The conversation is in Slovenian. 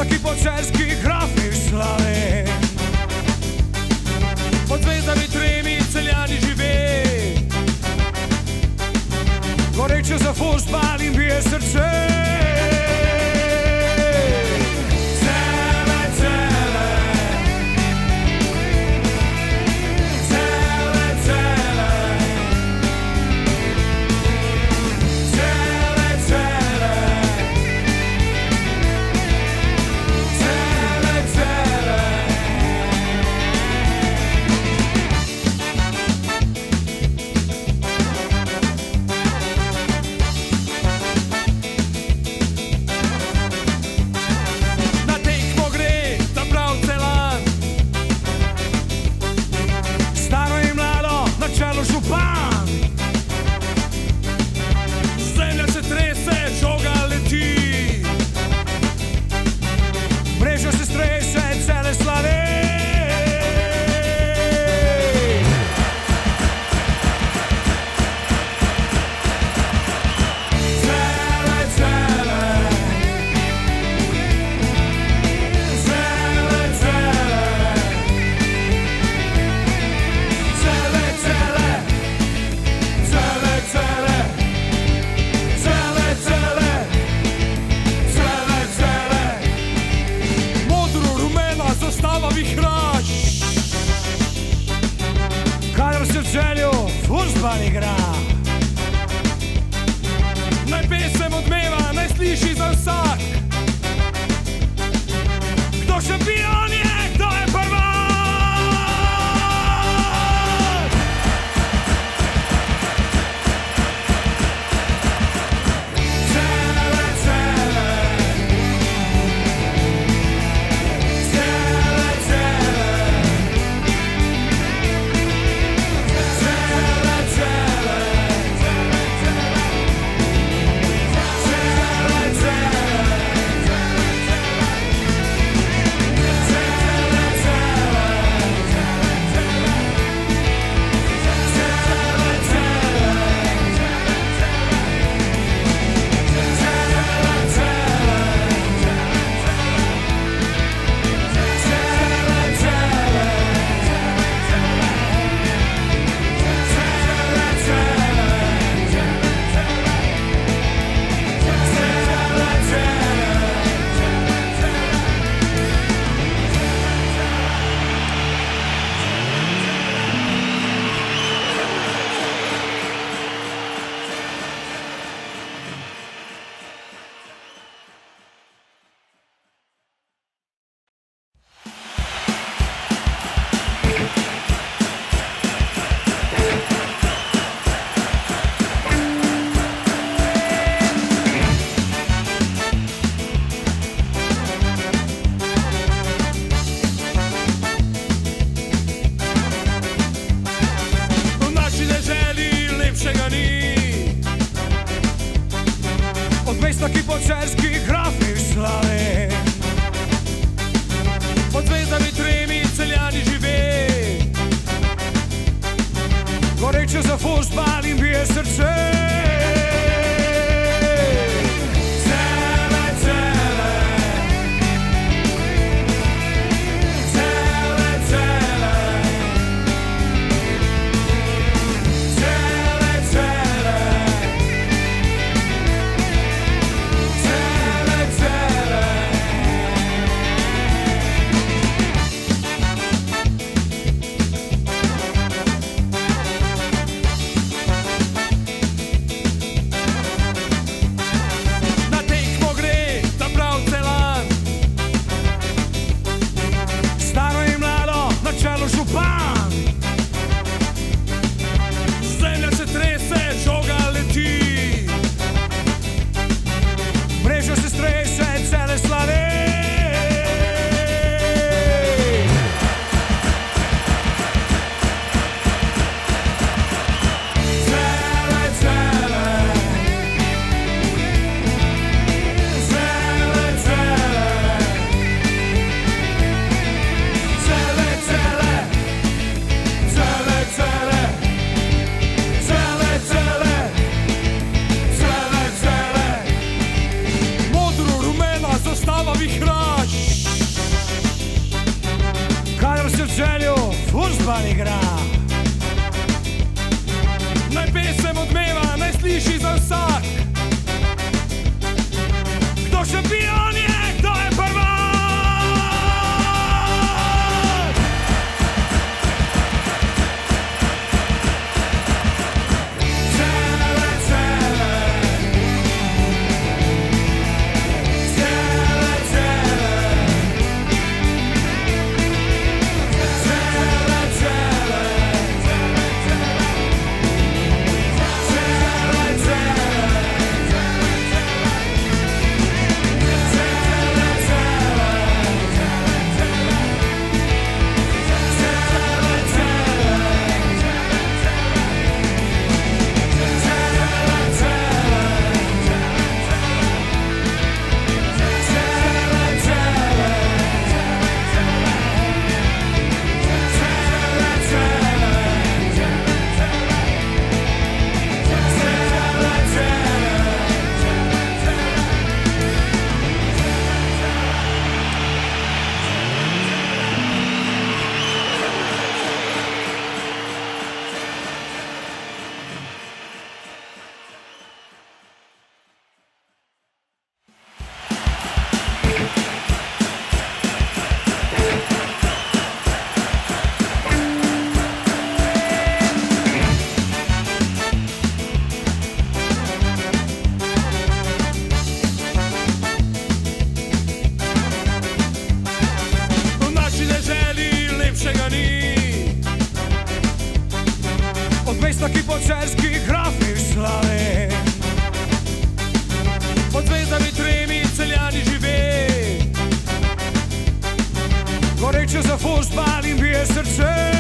taki pocerski grafik slave. Pod zvezdami tremi celjani žive, goreče za fuzbal in bije srce. Željo fuzbal igra, naj pesem odmeva, naj sliši za vsak. Kdo šampion je, kdo je prvak? Taki pocerski grafik slave, pod zvezdami tremi celjani žive, goreče za fuzbal in bije srce. fuzbal igra. Naj pesem odmeva, naj sliši za vsak. Kdo šampion je, kdo je prvak? Od mesta, ki po čeških grafih slavi, pod zvezdami tremi Celjani žive, goreče za fuzbal in bije srce.